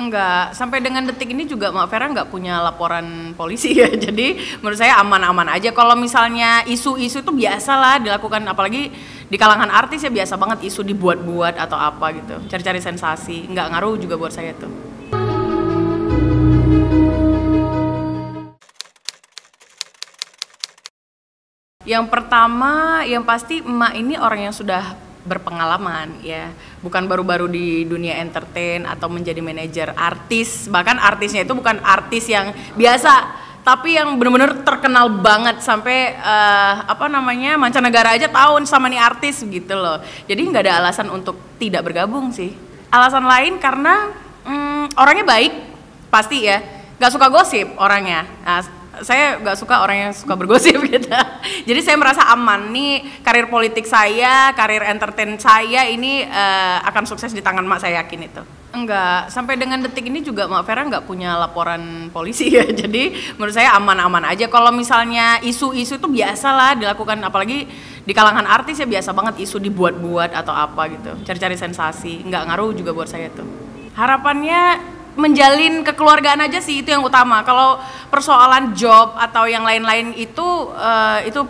Enggak, sampai dengan detik ini juga Mak Vera nggak punya laporan polisi ya. Jadi menurut saya aman-aman aja. Kalau misalnya isu-isu itu biasa lah dilakukan, apalagi di kalangan artis ya biasa banget isu dibuat-buat atau apa gitu. Cari-cari sensasi, nggak ngaruh juga buat saya tuh. Yang pertama, yang pasti emak ini orang yang sudah berpengalaman ya, bukan baru-baru di dunia entertain atau menjadi manajer artis. Bahkan artisnya itu bukan artis yang biasa, tapi yang benar-benar terkenal banget sampai mancanegara aja tahu sama nih artis gitu loh. Jadi nggak ada alasan untuk tidak bergabung sih. Alasan lain karena orangnya baik pasti ya, nggak suka gosip orangnya. Nah, saya nggak suka orang yang suka bergosip gitu. Jadi saya merasa aman nih, karir politik saya, karir entertain saya ini akan sukses di tangan Mak, saya yakin itu. Enggak, sampai dengan detik ini juga Mak Vera nggak punya laporan polisi ya. Jadi menurut saya aman-aman aja. Kalau misalnya isu-isu itu biasa lah dilakukan, apalagi di kalangan artis ya biasa banget isu dibuat-buat atau apa gitu. Cari-cari sensasi, nggak ngaruh juga buat saya tuh. Harapannya menjalin kekeluargaan aja sih, itu yang utama. Kalau persoalan job atau yang lain-lain itu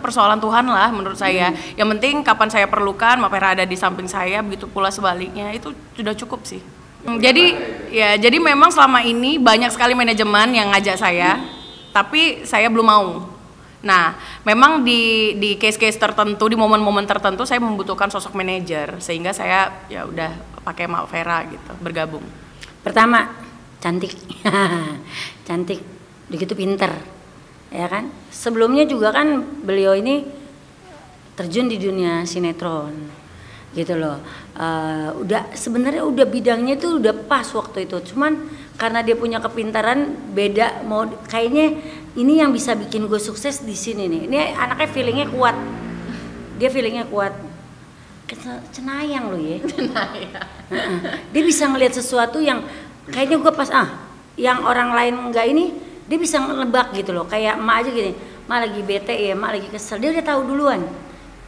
persoalan Tuhan lah menurut saya. Yang penting kapan saya perlukan Mak Vera ada di samping saya, begitu pula sebaliknya, itu sudah cukup sih. Jadi memang selama ini banyak sekali manajemen yang ngajak saya, tapi saya belum mau. Nah, memang di case-case tertentu, di momen-momen tertentu saya membutuhkan sosok manajer, sehingga saya ya udah pakai Mak Vera gitu, bergabung. Pertama, cantik. Cantik, begitu pinter, ya kan. Sebelumnya juga kan beliau ini terjun di dunia sinetron gitu loh. Sebenarnya udah bidangnya tuh udah pas waktu itu, cuman karena dia punya kepintaran beda, mau kayaknya ini yang bisa bikin gue sukses di sini nih. Ini anaknya feelingnya kuat, dia feelingnya kuat. Cenayang loh ya. Dia bisa ngelihat sesuatu yang kayaknya gue pas yang orang lain enggak, ini dia bisa nebak gitu loh. Kayak emak aja gini, emak lagi bete ya, emak lagi kesel, dia udah tahu duluan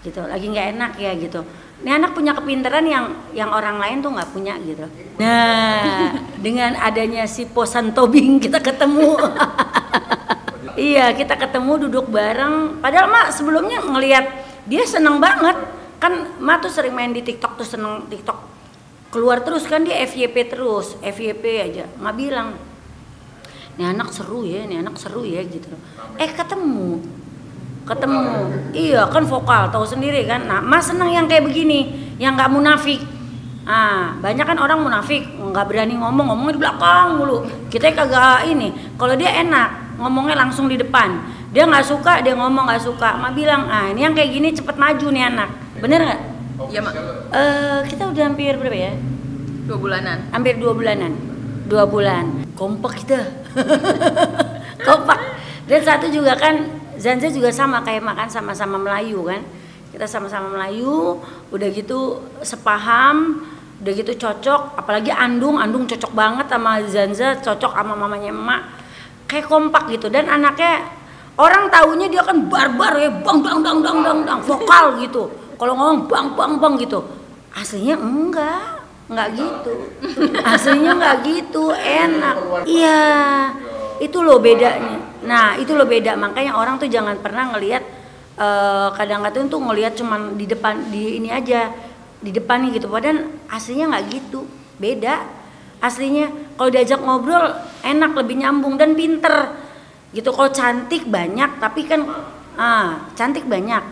gitu, lagi nggak enak ya gitu. Ini anak punya kepintaran yang orang lain tuh nggak punya gitu. Nah, dengan adanya si Posan Tobing kita ketemu. Iya, kita ketemu duduk bareng. Padahal Mak sebelumnya ngelihat dia seneng banget. Kan Mak tuh sering main di TikTok, tuh seneng TikTok. Keluar terus kan dia FYP terus, FYP aja. Mak bilang, nih anak seru ya gitu. Ketemu. Iya kan vokal, tahu sendiri kan. Nah, Mak seneng yang kayak begini, yang nggak munafik. Banyak kan orang munafik, nggak berani ngomongnya di belakang mulu. Kita kagak ini. Kalau dia enak, ngomongnya langsung di depan. Dia nggak suka, dia ngomong nggak suka. Mak bilang, ini yang kayak gini cepet maju nih anak. Bener nggak? Iya Mak. Kita udah hampir berapa ya? 2 bulanan. Hampir 2 bulanan. 2 bulan. Kompak kita. Kompak. Dan satu juga kan, Zanza juga sama kayak makan sama-sama Melayu kan. Kita sama-sama Melayu, udah gitu sepaham, udah gitu cocok. Apalagi Andung cocok banget sama Zanza, cocok sama mamanya emak. Kayak kompak gitu. Dan anaknya, orang taunya dia kan barbar ya, bang vokal gitu. Kalau ngomong bang gitu. Aslinya enggak gitu. Aslinya enggak gitu, enak. Iya, itu loh bedanya. Nah, itu loh beda. Makanya orang tuh jangan pernah ngelihat kadang-kadang tuh ngelihat cuman di depan, di ini aja, di depan nih gitu. Padahal aslinya enggak gitu. Beda. Aslinya kalau diajak ngobrol enak, lebih nyambung dan pinter. Gitu. Kalau cantik banyak, tapi kan cantik banyak.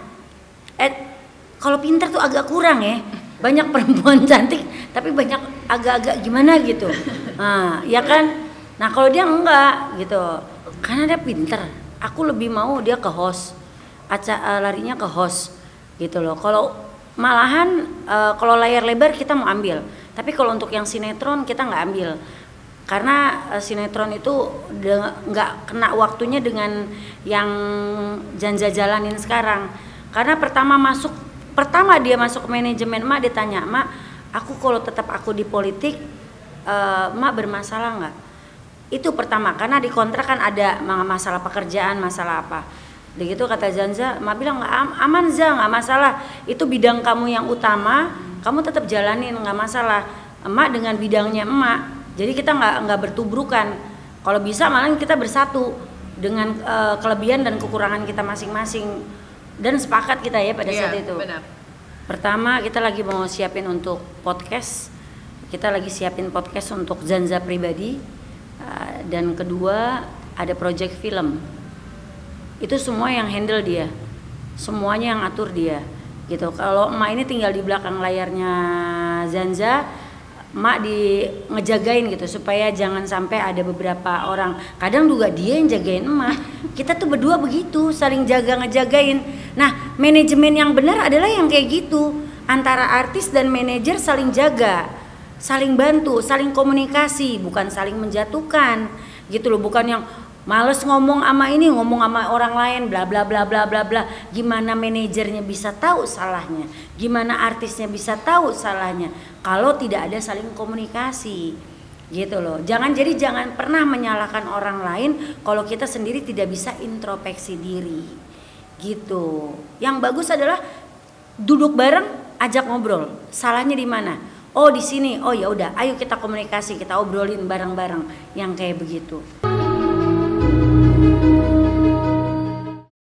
Kalau pinter tuh agak kurang ya. Banyak perempuan cantik, tapi banyak agak-agak gimana gitu. Ya kan? Nah, kalau dia enggak gitu. Karena dia pinter. Aku lebih mau dia ke host. Larinya ke host gitu loh. Kalau malahan kalau layar lebar kita mau ambil. Tapi kalau untuk yang sinetron kita nggak ambil. Karena sinetron itu nggak kena waktunya dengan yang Zanza jalanin sekarang. Karena pertama dia masuk ke manajemen Mak, dia tanya, Mak, aku kalau tetap aku di politik, Mak bermasalah nggak? Itu pertama, karena di kontrak kan ada masalah pekerjaan, masalah apa. Begitu kata Zanza, Mak bilang aman Za, nggak masalah. Itu bidang kamu yang utama, kamu tetap jalanin, nggak masalah. Emak dengan bidangnya emak Jadi kita nggak bertubrukan. Kalau bisa malah kita bersatu dengan kelebihan dan kekurangan kita masing-masing. Dan sepakat kita ya pada saat itu. Benar. Pertama kita lagi mau siapin untuk podcast. Kita lagi siapin podcast untuk Zanza pribadi. Dan kedua ada project film. Itu semua yang handle dia. Semuanya yang atur dia. Gitu. Kalau emak ini tinggal di belakang layarnya Zanza, emak ngejagain gitu supaya jangan sampai ada beberapa orang. Kadang juga dia yang jagain emak. Kita tuh berdua begitu, saling ngejagain. Nah, manajemen yang benar adalah yang kayak gitu. Antara artis dan manajer saling jaga, saling bantu, saling komunikasi, bukan saling menjatuhkan. Gitu loh, bukan yang males ngomong sama ini, ngomong sama orang lain, bla bla bla bla bla bla. Gimana manajernya bisa tahu salahnya? Gimana artisnya bisa tahu salahnya? Kalau tidak ada saling komunikasi, gitu loh. Jangan pernah menyalahkan orang lain kalau kita sendiri tidak bisa introspeksi diri, gitu. Yang bagus adalah duduk bareng, ajak ngobrol. Salahnya di mana? Oh di sini. Oh ya udah, ayo kita komunikasi, kita obrolin bareng-bareng, yang kayak begitu.